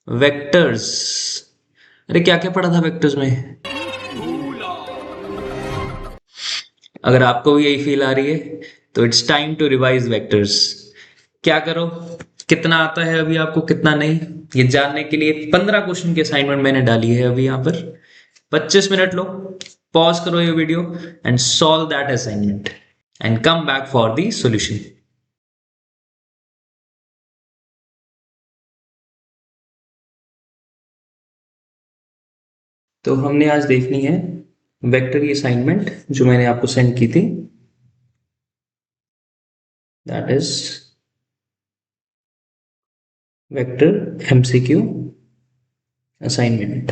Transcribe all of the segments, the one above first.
Vectors. अरे क्या क्या पढ़ा था वेक्टर्स में? अगर आपको भी यही फील आ रही है तो it's time to revise vectors. क्या करो, कितना आता है अभी आपको कितना नहीं, ये जानने के लिए 15 क्वेश्चन की असाइनमेंट मैंने डाली है अभी यहाँ पर। 25 मिनट लो, पॉज करो ये video and solve that assignment and come back for the solution. तो हमने आज देखनी है वेक्टर की असाइनमेंट जो मैंने आपको सेंड की थी, that is vector MCQ assignment.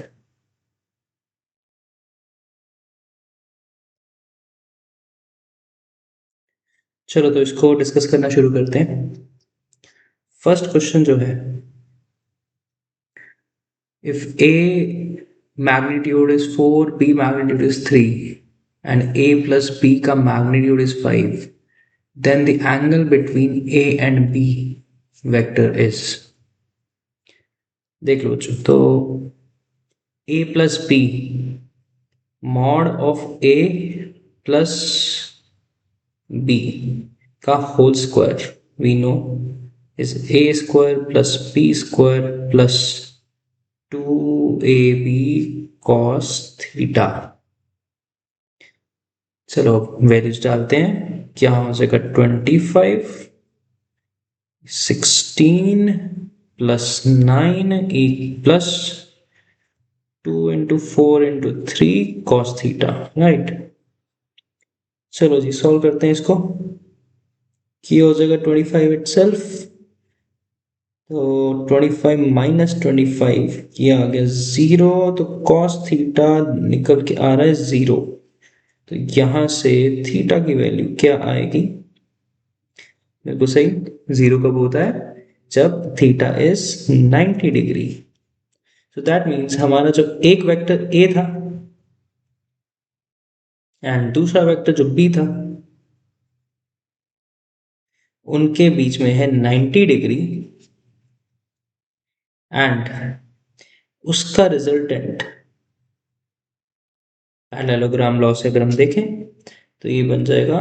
चलो तो इसको डिस्कस करना शुरू करते हैं। फर्स्ट क्वेश्चन जो है, if a magnitude is 4, b magnitude is 3 and a plus b का magnitude is 5, then the angle between a and b vector is। देख लो बच्चों, तो a plus b mod of a plus b का whole square we know is a square plus b square plus 2ab cos theta. चलो values डालते हैं, क्या हो जाएगा 25 16 प्लस 9 एक plus 2 into 4 into 3 cos theta, right. चलो जी सॉल्व करते हैं इसको, क्या हो जाएगा 25 इटसेल्फ, तो 25 माइनस 25 किया आ गया 0, तो cos थीटा निकल के आ रहा है 0। तो यहां से थीटा की वैल्यू क्या आएगी, बिल्कुल सही, 0 कब होता है, जब थीटा इज 90 डिग्री। तो दैट मीन्स हमारा जो एक वेक्टर ए था एंड दूसरा वेक्टर जो बी था, उनके बीच में है 90 डिग्री एंड उसका रिजल्टेंट पैरेललोग्राम लॉ से अगर हम देखें तो ये बन जाएगा,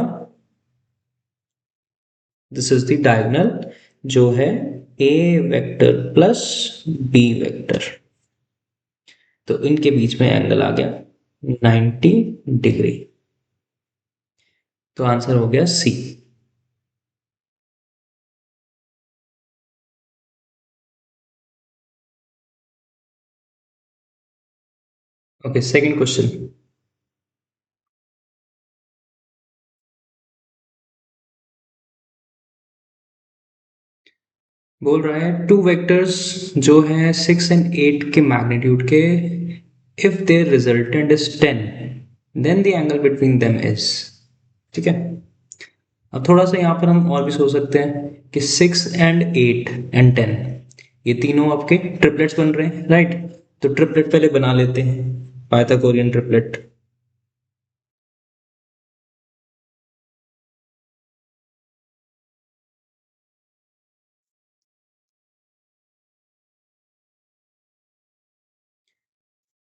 दिस इज द डायगोनल जो है ए वेक्टर प्लस बी वेक्टर, तो इनके बीच में एंगल आ गया 90 डिग्री। तो आंसर हो गया सी। ओके सेकंड क्वेश्चन, बोल रहा है टू वेक्टर्स जो है 6 एंड 8 के मैग्नीट्यूड के, if there resultant is 10 then the angle between them is. ठीक है, अब थोड़ा सा यहाँ पर हम और भी सोच सकते हैं कि 6 एंड 8 एंड 10 ये तीनों आपके ट्रिपलेट्स बन रहे हैं, राइट। तो ट्रिपलेट पहले बना लेते हैं, पाइथागोरियन ट्रिपलेट।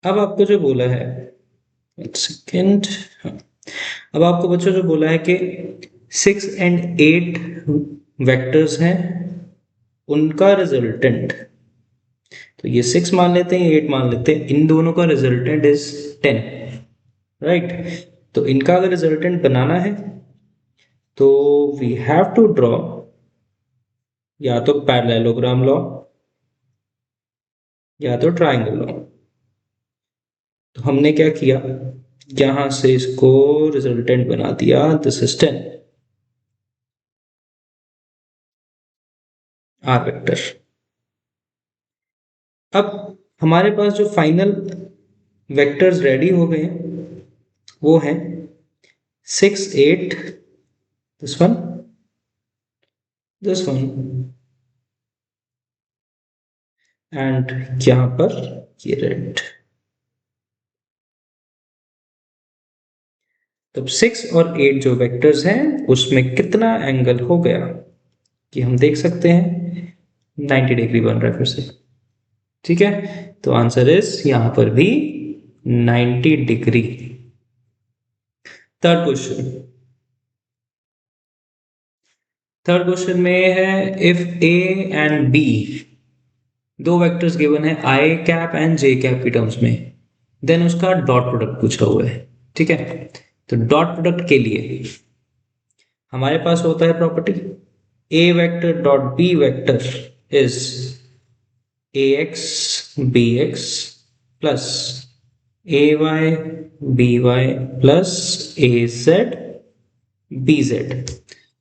अब आपको जो बोला है, एक सेकेंड, अब आपको बच्चों जो बोला है कि 6 एंड 8 वेक्टर्स हैं, उनका रिजल्टेंट, तो ये 6 मान लेते हैं 8 मान लेते हैं, इन दोनों का रिजल्टेंट इज 10, राइट। तो इनका अगर रिजल्टेंट बनाना है तो वी हैव टू ड्रॉ या तो पैरेललोग्राम लॉ या तो ट्राइंगल लॉ। तो हमने क्या किया, यहां से इसको रिजल्टेंट बना दिया, दिस इज 10 आर वेक्टर। अब हमारे पास जो फाइनल वेक्टर्स रेडी हो गए वो हैं 6 8, this one, this one and यहां पर ये रेड। तो 6 और 8 जो वेक्टर्स हैं उसमें कितना एंगल हो गया कि हम देख सकते हैं 90 डिग्री बन रहा है फिर से। ठीक है, तो आंसर इज यहां पर भी 90 degree. Third question, third question में है इफ ए एंड बी, दो वेक्टर्स गिवन है आई कैप एंड जे कैप की टर्म्स में, देन उसका डॉट प्रोडक्ट पूछा हुआ है। ठीक है, तो डॉट प्रोडक्ट के लिए हमारे पास होता है property A vector dot B vector is A X B X plus A Y B Y plus A Z B Z.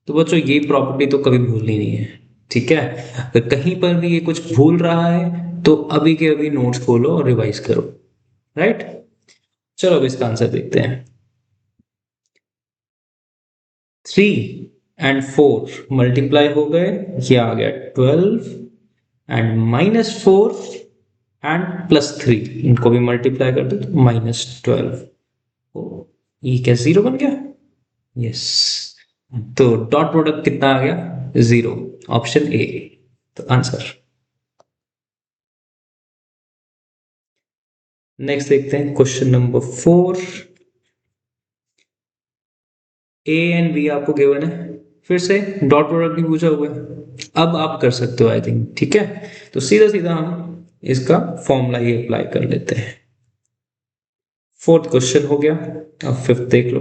तो बच्चों ये प्रॉपर्टी तो कभी भूलनी नहीं है। ठीक है, अगर कहीं पर भी ये कुछ भूल रहा है तो अभी के अभी नोट्स खोलो और रिवाइज करो। राइट, चलो अब इसका आंसर देखते हैं। 3 एंड 4 मल्टीप्लाई हो गए, ये आ गया 12 एंड -4 एंड +3, इनको भी मल्टीप्लाई कर दो तो -12। ये क्या जीरो बन गया? यस, तो डॉट प्रोडक्ट कितना आ गया? 0, ऑप्शन ए, तो आंसर। नेक्स्ट देखते हैं question number 4। A and B आपको गिवन है, फिर से डॉट प्रोडक्ट भी पूछा हुआ है। अब आप कर सकते हो आई थिंक। ठीक है, तो सीधा सीधा हम इसका फॉर्मूला ही अप्लाई कर लेते हैं। फोर्थ क्वेश्चन हो गया, अब फिफ्थ देख लो।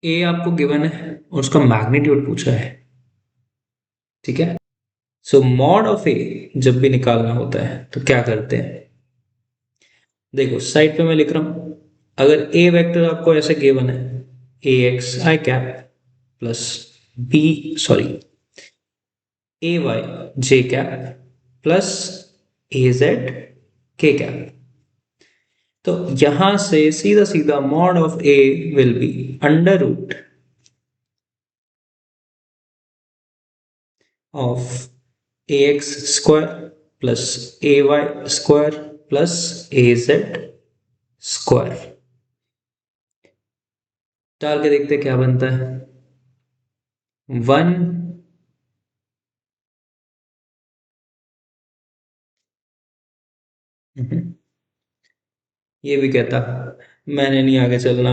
ए आपको गिवन है और उसका मैग्नीट्यूड पूछा है। ठीक है, सो मॉड ऑफ ए जब भी निकालना होता है तो क्या करते हैं? देखो साइड पे मैं लिख रहा हूं, अगर ए वेक्टर आपको ऐसे गिवन है A X I cap plus B sorry A Y J cap plus A Z K cap, तो यहां से सीधा सीधा mod of A will be under root of A X square plus A Y square plus A Z square. डाल के देखते क्या बनता है। 1 ये भी कहता मैंने नहीं आगे चलना,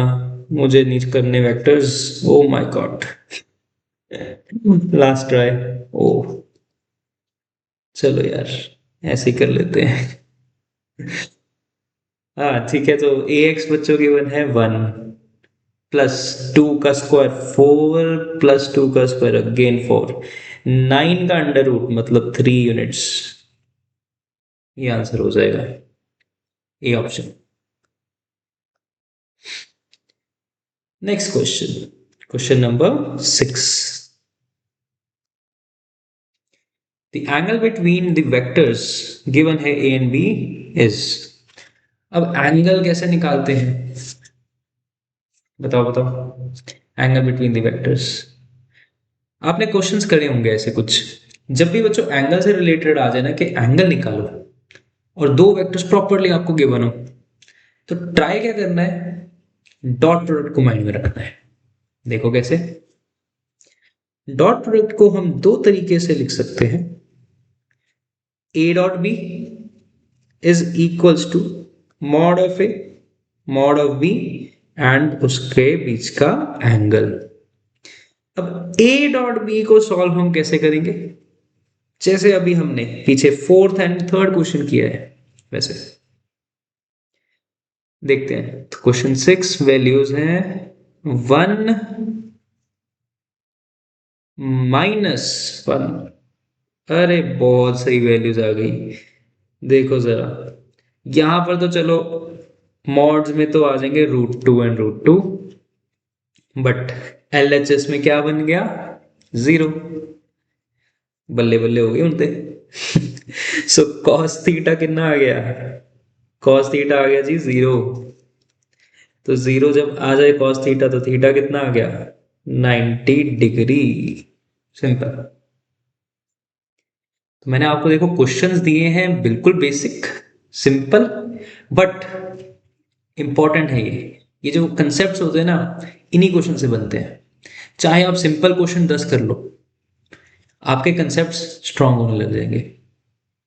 मुझे नहीं करने vectors, oh my god. Last try, oh चलो यार ऐसे ही कर लेते हैं। हाँ ठीक है, तो ए एक्स बच्चों की वन है 1 प्लस 2 का स्क्वायर 4 प्लस 2 का स्क्वायर अगेन 4, 9 का अंडर रूट मतलब 3 यूनिट्स, ये आंसर हो जाएगा A option. Next question, question number 6। The angle between the vectors given है a and b is, अब एंगल कैसे निकालते हैं? बताओ बताओ, एंगल बिटवीन द वेक्टर्स। आपने क्वेश्चंस करे होंगे ऐसे कुछ, जब भी बच्चों एंगल से रिलेटेड आ जाए ना कि एंगल निकालो और दो वेक्टर्स प्रॉपरली आपको गिवन हो, तो ट्राई क्या करना है, डॉट प्रोडक्ट को माइंड में रखना है। देखो कैसे, डॉट प्रोडक्ट को हम दो तरीके से लिख सकते हैं, A dot B is equals to mod of A mod of B and उसके बीच का एंगल। अब ए डॉट बी को सॉल्व हम कैसे करेंगे? जैसे अभी हमने पीछे फोर्थ एंड थर्ड क्वेश्चन किया है वैसे देखते हैं। तो क्वेश्चन 6 वैल्यूज हैं 1 -1, अरे बहुत सही वैल्यूज आ गई। देखो जरा, यहां पर तो चलो मॉड्स में तो आ जाएंगे √2 एंड √2, बट LHS में क्या बन गया? 0। बल्ले बल्ले हो गए उनते। सो cos थीटा कितना आ गया? cos थीटा आ गया जी 0। तो 0 जब आ जाए cos थीटा तो थीटा कितना आ गया? 90 डिग्री। सिंपल। तो मैंने आपको देखो क्वेश्चंस दिए हैं बिल्कुल बेसिक सिंपल, बट इंपॉर्टेंट है ये जो कंसेप्ट्स होते हैं ना, इन्हीं क्वेश्चन से बनते हैं। चाहे आप सिंपल क्वेश्चन 10 कर लो, आपके कंसेप्ट स्ट्रांग होने लग जाएंगे।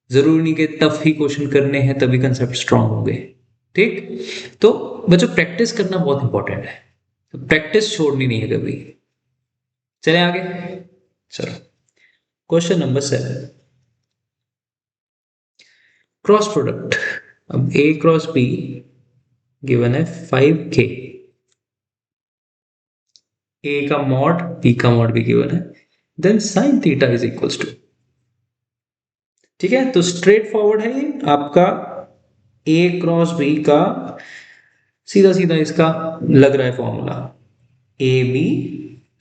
जरूरी नहीं कि टफ ही क्वेश्चन करने हैं तभी कंसेप्ट स्ट्रांग होंगे। ठीक, तो बच्चों प्रैक्टिस करना बहुत इंपॉर्टेंट है, तो प्रैक्टिस छोड़नी नहीं है कभी। चले आगे, चलो क्वेश्चन नंबर 7, क्रॉस प्रोडक्ट। अब a क्रॉस b गिवन है 5k, a का मॉड b का मॉड भी गिवन है, then sine theta is equals to. ठीक है, तो स्ट्रेट फॉरवर्ड है ये आपका a क्रॉस b का, सीधा सीधा इसका लग रहा है formula, A B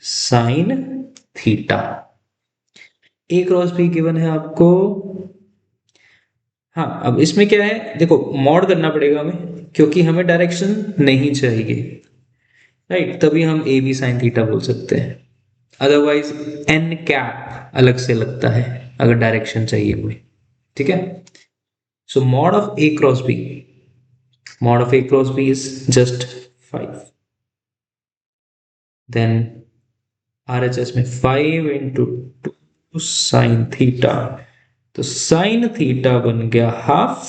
sine theta. A cross B given है आपको। हाँ, अब इसमें क्या है, देखो मॉड करना पड़ेगा हमें क्योंकि हमें डायरेक्शन नहीं चाहिए, राइट, तभी हम ए बी साइन थीटा बोल सकते हैं। अदरवाइज एन कैप अलग से लगता है अगर डायरेक्शन चाहिए हमें। ठीक है, so mod of a cross b, mod of a cross b is just 5, then RHS में 5 into 2 sin थीटा, तो sin थीटा बन गया हाफ,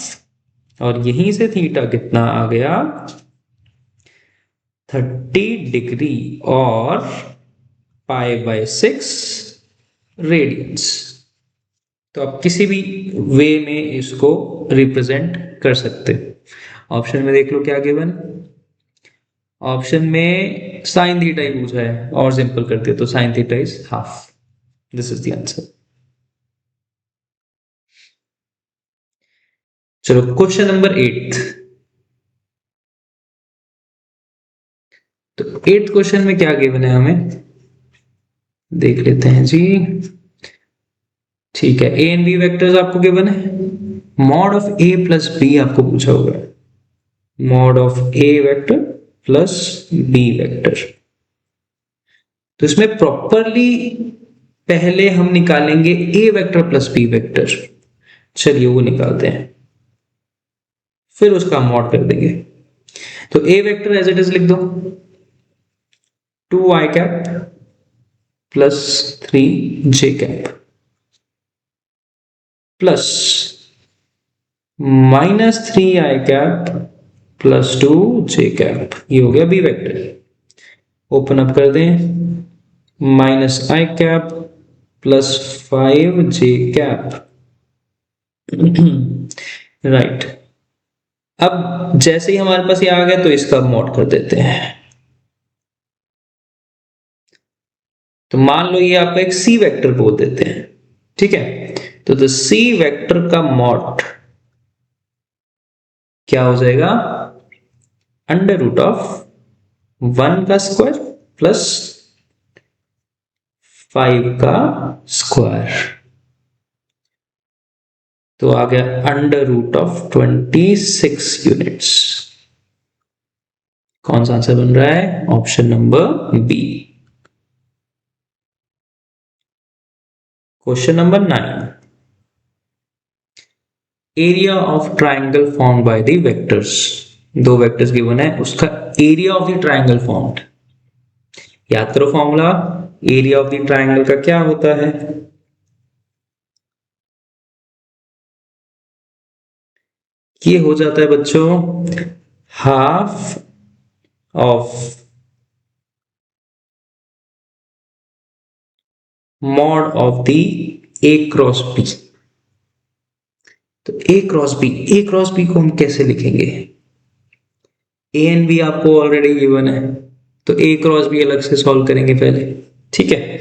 और यहीं से थीटा कितना आ गया 30 डिग्री और π/6 रेडियंस। तो आप किसी भी वे में इसको रिप्रेजेंट कर सकते हो। ऑप्शन में देख लो क्या गिवन, ऑप्शन में साइन थीटा ही पूछा है, और सिंपल करते तो sign theta is half. This is the answer. चलो क्वेश्चन नंबर 8, तो 8th क्वेश्चन में क्या गिवन है हमें देख लेते हैं जी। ठीक है, ए एंड बी वेक्टर्स आपको गिवन है, mod of A plus B आपको पूछा हुआ है, mod of A vector plus B vector. तो इसमें प्रॉपरली पहले हम निकालेंगे A vector plus B vector, चलिए वो निकालते हैं, फिर उसका मॉड कर देंगे। तो ए वेक्टर एज इट इज लिख दो, 2 आई cap plus 3 J cap plus -3 I cap plus 2 J cap, ये हो गया बी वेक्टर। ओपन अप कर दें, -i cap plus 5 J cap, right. अब जैसे ही हमारे पास ये आ गया तो इसका मॉड कर देते हैं। तो मान लो ये आपका एक सी वेक्टर बोल देते हैं, ठीक है, तो द सी वेक्टर का मॉड क्या हो जाएगा, अंडर रूट ऑफ 1 का स्क्वायर प्लस 5 का स्क्वायर, तो आ गया अंडर रूट ऑफ 26 यूनिट्स। कौन सा आंसर बन रहा है, option number B. Question number 9, area of triangle form by the vectors. दो वेक्टर्स गिवन है, उसका area of the triangle formed, याद करो formula, area of the triangle का क्या होता है, ये हो जाता है बच्चों half of mod of the A cross B. तो ए क्रॉस बी को हम कैसे लिखेंगे, ए एंड बी आपको ऑलरेडी गिवन है, तो ए क्रॉस बी अलग से सॉल्व करेंगे पहले, ठीक है,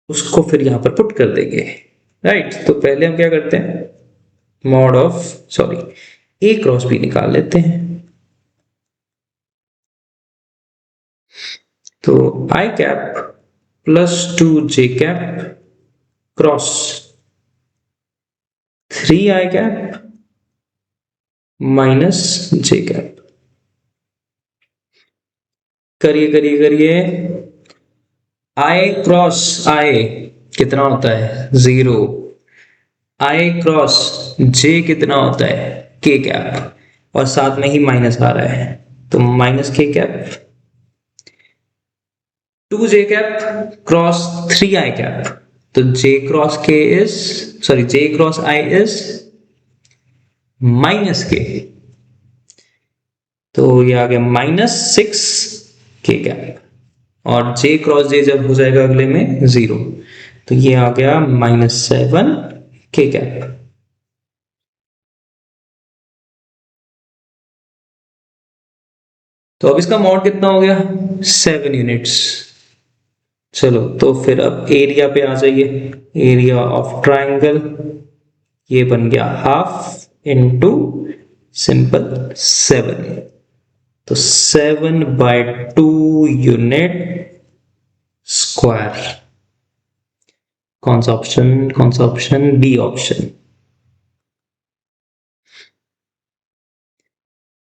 उसको फिर यहां पर पुट कर देंगे, राइट। तो पहले हम क्या करते हैं, mod of sorry A cross B निकाल लेते हैं। तो I cap plus 2 J cap cross 3 I cap minus J cap, करिए करिए करिए, आई क्रॉस आई कितना होता है 0, आई क्रॉस जे कितना होता है के कैप, और साथ में ही माइनस आ रहा है, तो माइनस के cap 2 j cap cross 3 i cap, तो j cross i is minus के, तो ये आ गया -6 k कैप, और j क्रॉस j जब हो जाएगा अगले में 0, तो ये आ गया -7 k कैप। तो अब इसका मॉड कितना हो गया 7 यूनिट्स। चलो तो फिर अब एरिया पे आ जाइए, एरिया ऑफ ट्राइंगल ये बन गया हाफ इंटू सिंपल 7, तो 7/2 यूनिट स्क्वायर। कौन सा option, B option.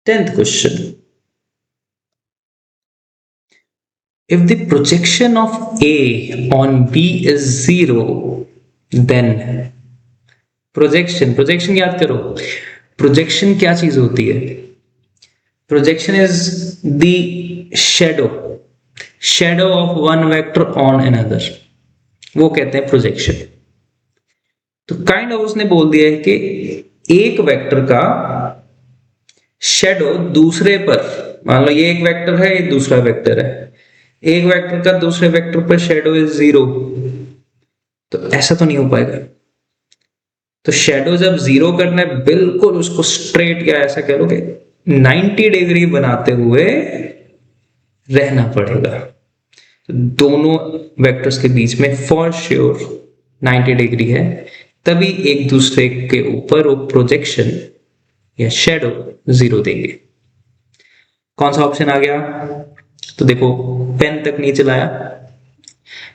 10th question, if the projection of A on B is 0, then projection याद करो, प्रोजेक्शन क्या चीज होती है, projection is the shadow of one vector on another, वो कहते हैं प्रोजेक्शन। तो काइंड ऑफ उसने बोल दिया है कि एक वेक्टर का शेडो दूसरे पर, मान लो ये एक वेक्टर है, ये दूसरा वेक्टर है, एक वेक्टर का दूसरे वेक्टर पर शेडो इज 0, तो ऐसा तो नहीं हो पाएगा। तो शेडो जब 0 करना है, बिल्कुल उसको स्ट्रेट या ऐसा कह लो कि 90 डिग्री बनाते हुए रहना पड़ेगा। तो दोनों वेक्टर्स के बीच में फॉर श्योर 90 डिग्री है, तभी एक दूसरे के ऊपर वो प्रोजेक्शन या शेडो 0 देंगे। कौन सा ऑप्शन आ गया, तो देखो पेन तक नहीं चलाया।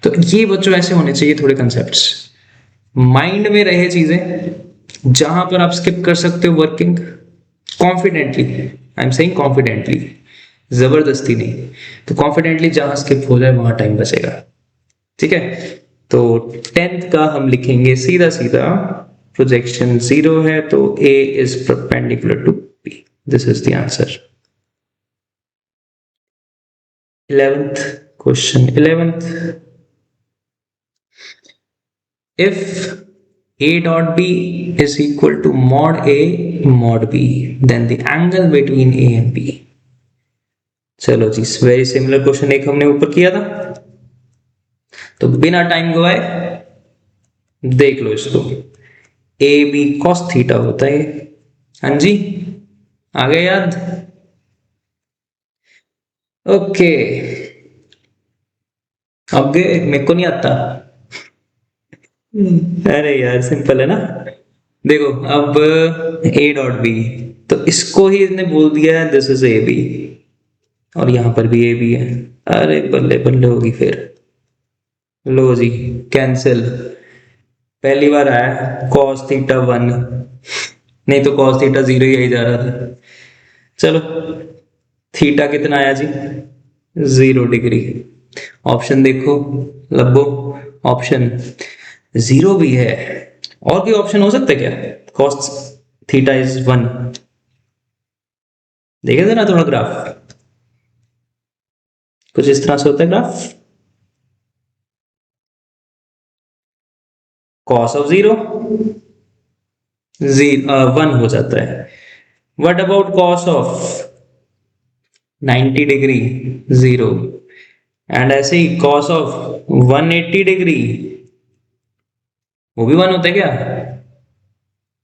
तो ये बच्चों ऐसे होने चाहिए थोड़े कंसेप्ट्स, माइंड में रहे चीजें, जहां पर आप स्किप कर सकते हो working confidently, I am saying confidently, जबरदस्ती नहीं, तो कॉन्फिडेंटली जहां स्किप हो जाए वहां टाइम बचेगा। ठीक है, तो 10th का हम लिखेंगे सीधा सीधा, प्रोजेक्शन 0 है तो A is perpendicular to B, this is the answer. 11th question, 11th, if A dot B is equal to mod A mod B, then the angle between A and B। चलो जी, very similar question एक हमने ऊपर किया था, तो बिना time गवाए देख लो इसको। ए बी कॉस थीटा होता है, हाँ जी आ गया याद। ओके, अब मेरे को नहीं आता, अरे यार सिंपल है ना। देखो अब A डॉट बी, तो इसको ही इसने बोल दिया है दिस इज ए बी, और यहां पर भी ए बी है। अरे बल्ले बल्ले होगी फिर, लो जी कैंसिल, पहली बार आया cos थीटा 1, नहीं तो cos थीटा 0 ही जा रहा था। चलो थीटा कितना आया जी 0 डिग्री। ऑप्शन देखो लब्बो, ऑप्शन 0 भी है, और भी ऑप्शन हो सकता है क्या, cos थीटा इज 1, देखे थे ना थोड़ा ग्राफ, कुछ इस तरह से होता है ग्राफ, cos ऑफ 0 1 हो जाता है। What about cos of 90 degree 0, and ऐसे ही cos ऑफ 180 डिग्री, वो भी 1 होता है क्या,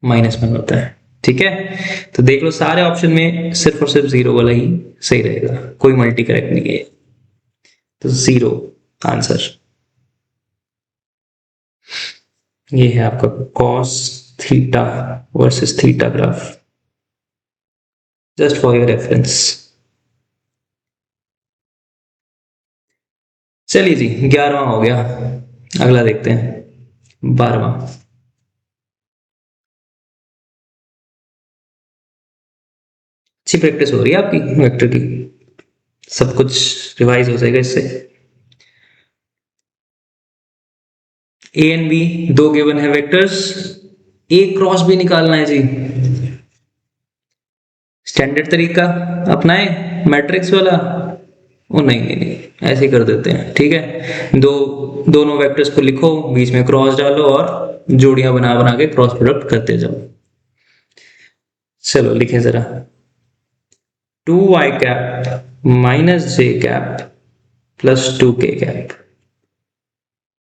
-1 होता है। ठीक है, तो देख लो सारे ऑप्शन में सिर्फ और सिर्फ 0 वाला ही सही रहेगा, कोई मल्टी करेक्ट नहीं है, तो 0 आंसर। ये है आपका cos theta versus theta graph, just for your reference. चलिए जी 11वां हो गया, अगला देखते हैं 12वां। अच्छी प्रैक्टिस हो रही है आपकी वेक्टर की, सब कुछ रिवाइज हो जाएगा इससे। ए एंड बी दो गिवन है वेक्टर्स, ए क्रॉस भी निकालना है जी। स्टैंडर्ड तरीका अपनाए मैट्रिक्स वाला, ओ नहीं नहीं नहीं, ऐसे कर देते हैं, ठीक है। दोनों वेक्टर्स को लिखो, बीच में क्रॉस डालो और जोड़ियां बना बना के क्रॉस प्रोडक्ट करते जाओ। चलो लिखें जरा, 2y cap minus j cap plus 2k cap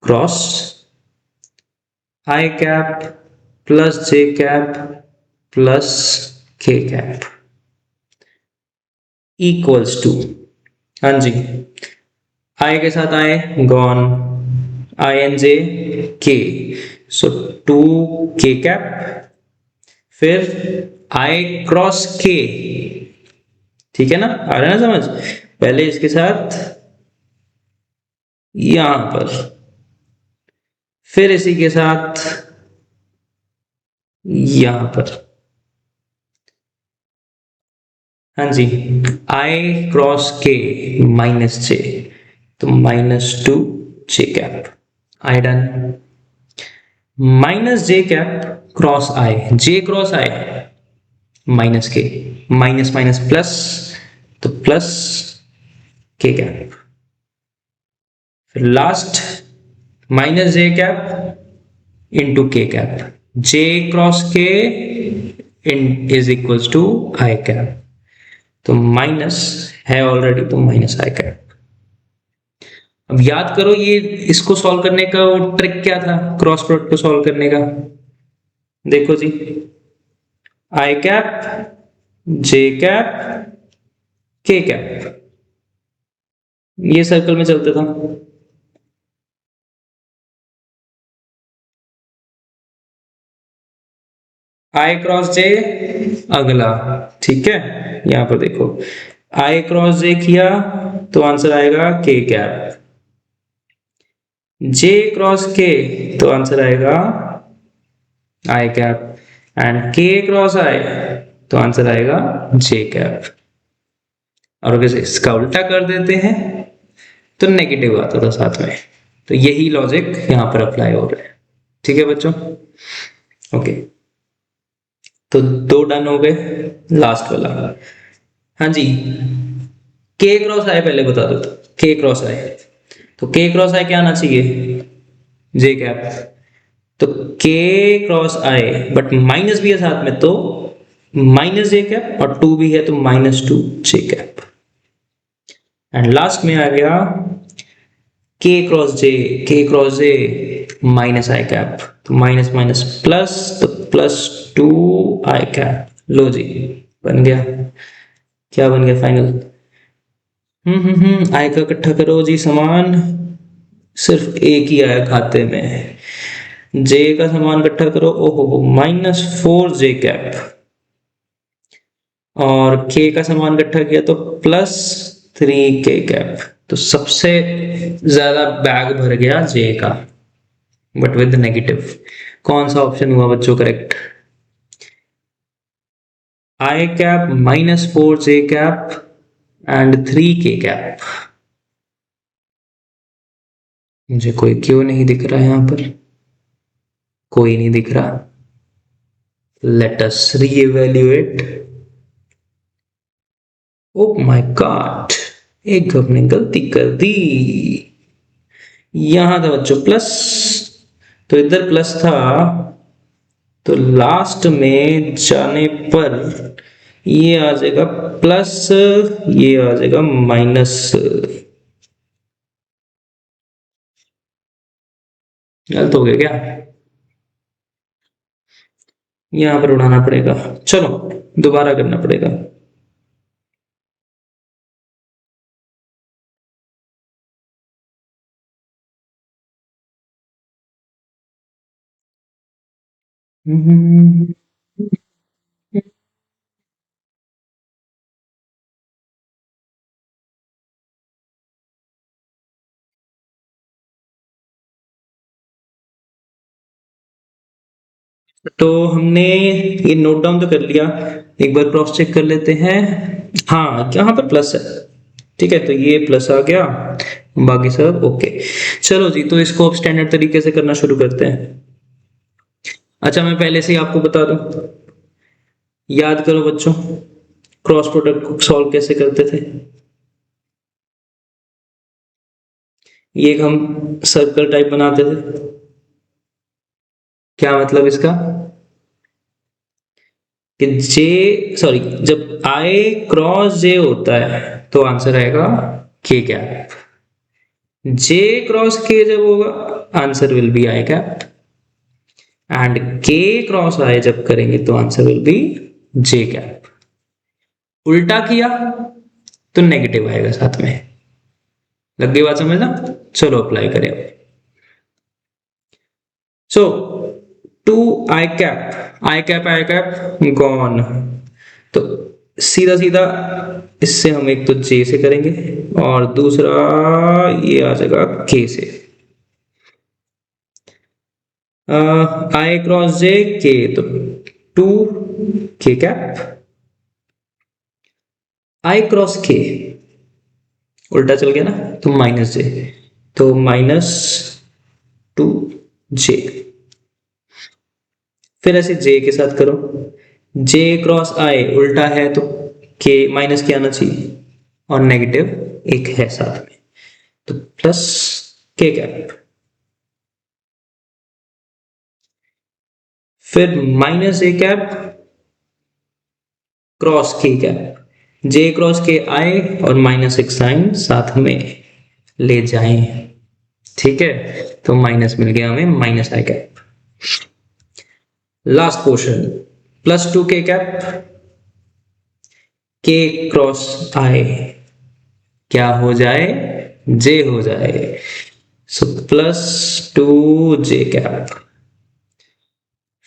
cross i cap plus j cap plus k cap equals to, हाँ जी, i के साथ i gone, i and J k, so 2k cap, फिर i क्रॉस k, ठीक है ना, आ रहा है ना समझ। पहले इसके साथ यहां पर, फिर इसी के साथ यहां पर, हाँ जी, i cross k minus j, तो -2j cap, I done. Minus j cap cross i, j cross i minus k, minus minus plus, तो प्लस k कैप, फिर last minus j cap into k cap, j cross k in is equals to i cap, तो minus है already, तो minus i cap. अब याद करो ये इसको सॉल्व करने का वो ट्रिक क्या था, क्रॉस प्रोडक्ट को सॉल्व करने का, देखो जी, i cap j cap k cap, ये सर्कल में चलता था, i क्रॉस j अगला, ठीक है। यहां पर देखो i क्रॉस j किया तो आंसर आएगा k cap, j cross k तो आंसर आएगा i cap, and k cross i तो आंसर आएगा j कैप। और अगर इसका उल्टा कर देते हैं तो नेगेटिव आता था साथ में, तो यही लॉजिक यहां पर अप्लाई हो रहा है, ठीक है बच्चों। ओके, तो दो डन हो गए, लास्ट वाला, हाँ जी, k क्रॉस i पहले बता दो, k क्रॉस i, तो k क्रॉस i क्या आना चाहिए, j कैप, तो k cross i but minus भी है साथ में, तो माइनस j कैप, और 2 भी है तो -2j कैप, एंड लास्ट में आ गया k cross j minus i cap, तो माइनस माइनस प्लस, तो प्लस 2i कैप, लो जी बन गया, क्या बन गया फाइनल, i का इकट्ठा करो जी सामान, सिर्फ एक ही आया खाते में, j का सामान इकट्ठा करो, ओहो -4j कैप, और k का सामान इकट्ठा किया तो +3k कैप, तो सबसे ज्यादा बैग भर गया j का, बट विद नेगेटिव। कौन सा ऑप्शन हुआ बच्चों correct, i cap -4j cap and 3k cap, मुझे कोई क्यों नहीं दिख रहा है यहां पर, कोई नहीं दिख रहा, let us re-evaluate, O my God, एक हमने गलती कर दी, यहां था बच्चों प्लस, तो इधर प्लस था, तो लास्ट में जाने पर ये आ जाएगा प्लस, ये आ जाएगा माइनस, गलत हो गया क्या, यहां पर उड़ाना पड़ेगा, चलो दोबारा करना पड़ेगा। तो हमने ये नोट डाउन तो कर लिया, एक बार क्रॉस चेक कर लेते हैं, हाँ यहाँ पर प्लस है, ठीक है, तो ये प्लस आ गया, बाकी सब ओके। चलो जी, तो इसको अब स्टैंडर्ड तरीके से करना शुरू करते हैं। अच्छा मैं पहले से ही आपको बता दूं, याद करो बच्चों, क्रॉस प्रोडक्ट को सॉल्व कैसे करते थे, ये एक हम सर्कल टाइप बनाते थे। क्या मतलब इसका कि जब आई क्रॉस जे होता है तो आंसर आएगा के कैप। जे क्रॉस के जब होगा answer will be I cap, and K cross I जब करेंगे तो answer will be J cap. उल्टा किया तो नेगेटिव आएगा साथ में। लग गई बात समझना? चलो अप्लाई करें। सो टू आई कैप गॉन, तो सीधा सीधा इससे हम एक तो जे से करेंगे और दूसरा ये आ जाएगा के से। आई क्रॉस जे के, तो to k cap, I cross के उल्टा चल गया ना तो माइनस जे, तो माइनस टू जे। फिर ऐसे जे के साथ करो, जे क्रॉस आई उल्टा है तो के माइनस के आना चाहिए और नेगेटिव एक है साथ में, तो प्लस के कैप। फिर माइनस ए कैप क्रॉस के कैप, जे क्रॉस के आए और माइनस एक साइन साथ में ले जाएं। ठीक है, तो माइनस मिल गया हमें, minus i cap. Last portion plus two k cap, k cross i क्या हो जाए, जे हो जाए, so plus two j cap.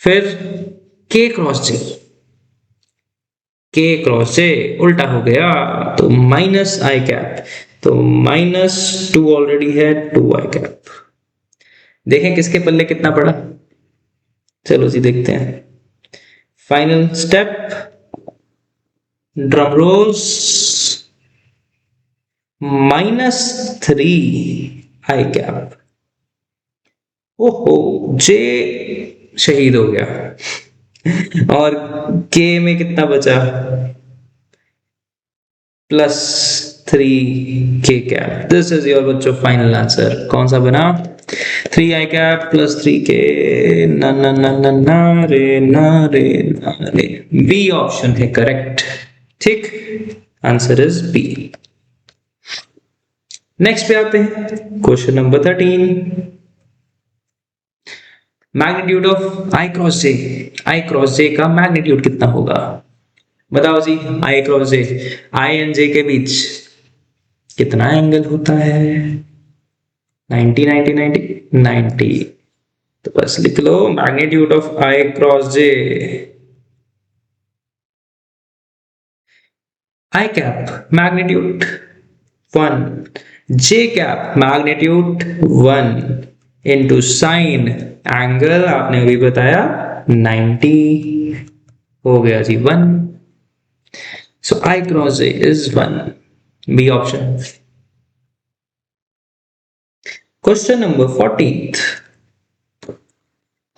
फिर के क्रॉस जे उल्टा हो गया तो माइनस आई कैप, तो माइनस टू ऑलरेडी है, टू आई कैप। देखें किसके पल्ले कितना पड़ा। चलो जी देखते हैं। Final step, drum rolls, minus three i cap. ओहो, जे शहीद हो गया और के में कितना बचा, प्लस थ्री के कैप। दिस इज योर बच्चों फाइनल आंसर। कौन सा बना, three i cap plus three के, ना ना ना ना ना रे ना रे ना रे, बी ऑप्शन है करेक्ट। ठीक, आंसर इज बी। नेक्स्ट पे आते हैं, question number 13। Magnitude of i cross j का मैग्नीट्यूड कितना होगा, बताओ जी। आई क्रॉस जे, आई एंड जे के बीच कितना एंगल होता है, 90 90 90 90। तो बस लिख लो magnitude of i cross j, i cap magnitude 1, j cap magnitude 1 into sine angle आपने अभी बताया 90, हो गया जी 1। So i cross j is 1, b option. Question number 14,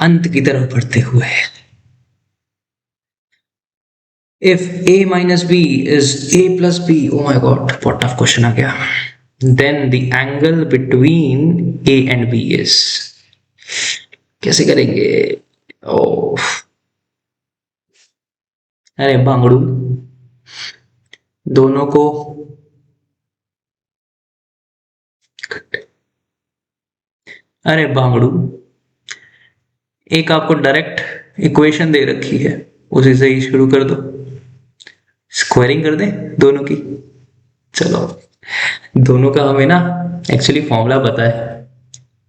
अंत की तरफ बढ़ते हुए, if a minus b is a plus b, oh my god what tough question आ गया, then the angle between a and b is, कैसे करेंगे। ओह अरे बांगड़ू, दोनों को अरे बांगड़ू, एक आपको डायरेक्ट इक्वेशन दे रखी है उसी से ही शुरू कर दो, स्क्वायरिंग कर दें दोनों की। चलो दोनों का हमें ना एक्चुअली फॉर्मूला पता है,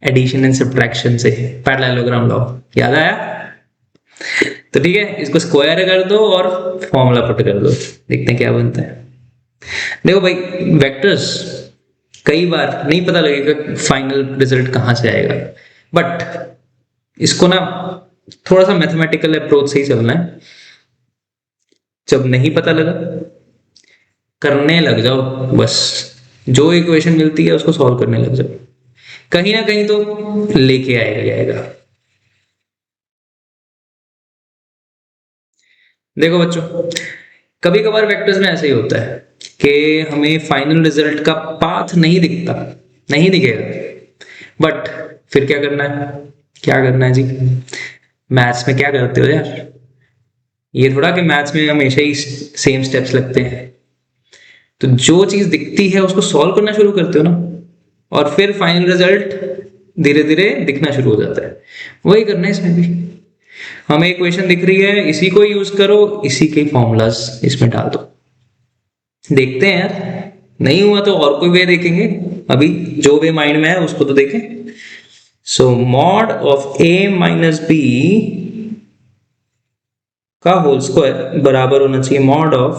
एडिशन एंड सब्ट्रैक्शन से, पैरेललोग्राम लॉ याद आया। तो ठीक है, इसको स्क्वायर कर दो और फॉर्मूला पुट कर दो, देखते हैं क्या बनता है। देखो भाई, वेक्टर्स कई बार नहीं पता लगेगा फाइनल रिजल्ट कहां से आएगा, बट इसको ना थोड़ा सा मैथमेटिकल अप्रोच से ही चलना है। जब नहीं पता लगा करने लग जाओ, बस जो इक्वेशन मिलती है उसको सॉल्व करने लग जाओ, कहीं ना कहीं तो लेके आएगा। देखो बच्चों, कभी कभार वेक्टर्स में ऐसे ही होता है कि हमें फाइनल रिजल्ट का पाथ नहीं दिखता, नहीं दिखेगा, बट फिर क्या करना है, क्या करना है जी, मैथ्स में क्या करते हो यार, ये थोड़ा कि मैथ्स में हमेशा ही सेम स्टेप्स लगते हैं। तो जो चीज दिखती है उसको सॉल्व करना शुरू करते हो ना, और फिर फाइनल रिजल्ट धीरे धीरे दिखना शुरू हो जाता है। वही करना है इसमें भी, हमें इक्वेशन दिख रही है, इसी को यूज करो, इसी के फॉर्मूलाज इसमें डाल दो। देखते हैं यार, नहीं हुआ तो और कोई वे देखेंगे, अभी जो वे माइंड में है उसको तो देखें। So mod of a minus b का होल स्क्वायर बराबर होना चाहिए mod of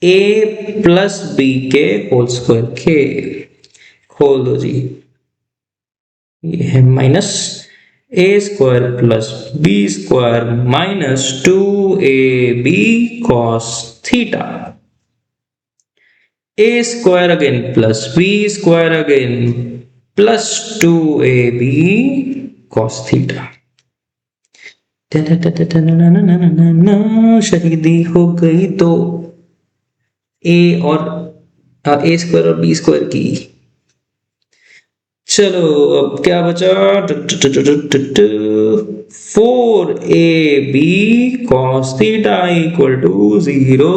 a plus b के होल स्क्वायर के। खोल दो जी, ये है minus a square plus b square minus 2ab cos theta, a square again plus b square again plus 2ab cos theta। शहीदी हो गई तो a और a स्क्वायर और b स्क्वायर की। चलो अब क्या बचा, 4ab cos theta equal to 0।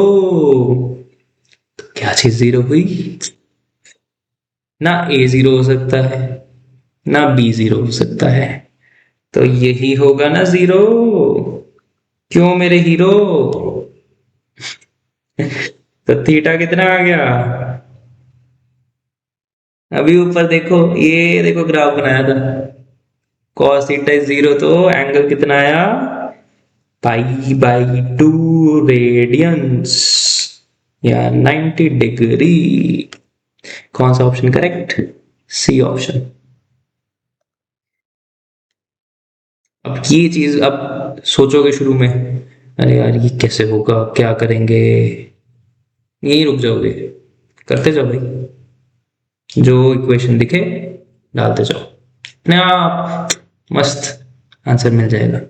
क्या चीज जीरो हुई, ना a जीरो हो सकता है ना b जीरो हो सकता है, तो यही होगा ना जीरो। क्यों मेरे हीरो? तो थीटा कितना आ गया, अभी ऊपर देखो, ये देखो ग्राफ बनाया था, cos थीटा इज 0, तो एंगल कितना आया, पाई बाई 2 रेडियंस या 90 डिग्री। कौन सा ऑप्शन करेक्ट, सी ऑप्शन। अब ये चीज अब सोचोगे शुरू में, अरे यार ये कैसे होगा, क्या करेंगे, यहीं रुक जाओगे, करते जाओ भाई, जो इक्वेशन दिखे डालते जाओ, अपने आप मस्त आंसर मिल जाएगा।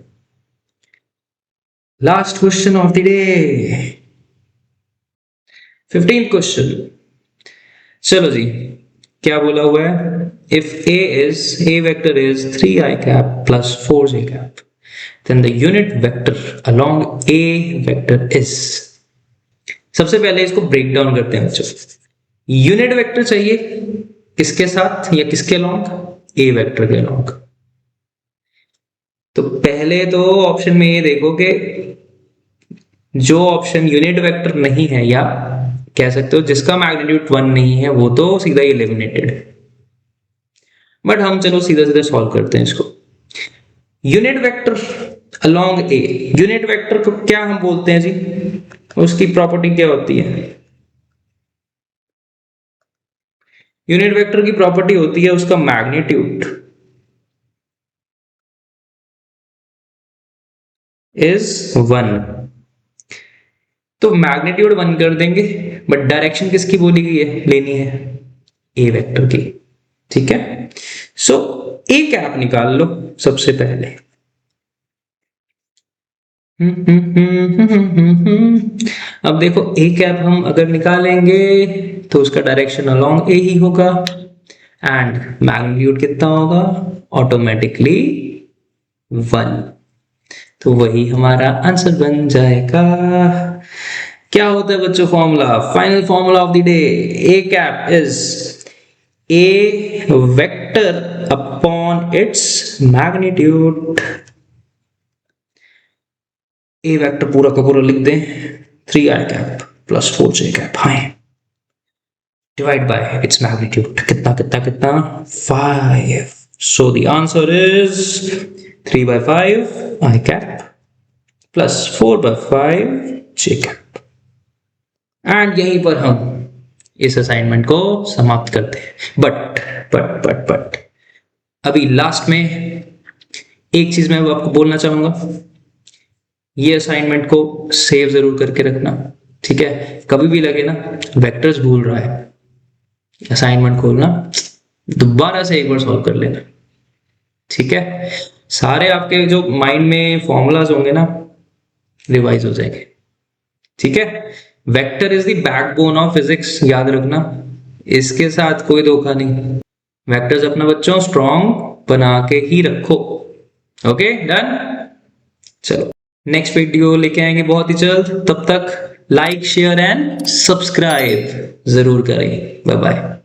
Last question of the day, 15th question. चलो जी, क्या बोला हुआ है, if a vector is 3i cap plus 4j cap, then the unit vector along a vector is। सबसे पहले इसको ब्रेक डाउन करते हैं बच्चों, यूनिट वेक्टर चाहिए किसके साथ या किसके अलोंग, ए वेक्टर के अलोंग। तो पहले तो ऑप्शन में ये देखो कि जो ऑप्शन यूनिट वेक्टर नहीं है, या कह सकते हो जिसका मैग्नीट्यूड 1 नहीं है, वो तो सीधा एलिमिनेटेड। बट हम चलो सीधा सीधा सॉल्व करते हैं इसको। यूनिट वेक्टर अलोंग ए, यूनिट वेक्टर को क्या हम बोलते हैं जी, उसकी प्रॉपर्टी क्या होती है, यूनिट वेक्टर की प्रॉपर्टी होती है उसका मैग्नीट्यूड इज 1। तो मैग्नीट्यूड 1 कर देंगे, बट डायरेक्शन किसकी बोली गई है, लेनी है ए वेक्टर की, ठीक है। सो ए कैप निकाल लो सबसे पहले। अब देखो ए कैप हम अगर निकालेंगे तो उसका डायरेक्शन अलोंग ए ही होगा, एंड मैग्नीट्यूड कितना होगा, ऑटोमेटिकली 1। तो वही हमारा आंसर बन जाएगा। क्या होता है बच्चों formula, final formula of the day, A cap is a vector upon its magnitude. A vector पूरा का पूरा लिख दें, 3i cap plus 4j cap, हाँ, डिवाइड बाय इट्स मैग्नीट्यूड, कितना कितना कितना 5। So the answer is 3/5 i cap plus 4/5 j cap. And यहीं पर हम इस असाइनमेंट को समाप्त करते हैं। बट अभी लास्ट में एक चीज मैं आपको बोलना चाहूंगा, ये असाइनमेंट को सेव जरूर करके रखना, ठीक है। कभी भी लगे ना वेक्टर्स भूल रहा है, असाइनमेंट खोलना, दोबारा से एक बार सॉल्व कर लेना, ठीक है। सारे आपके जो माइंड में फॉर्मूलाज होंगे ना रिवाइज हो जाएंगे, ठीक है। Vector is the backbone of physics, याद रखना, इसके साथ कोई धोखा नहीं। वेक्टर्स अपना बच्चों स्ट्रॉन्ग बना के ही रखो। Okay done. चलो नेक्स्ट वीडियो लेके आएंगे बहुत ही जल्द, तब तक लाइक शेयर एंड सब्सक्राइब जरूर करें। Bye bye.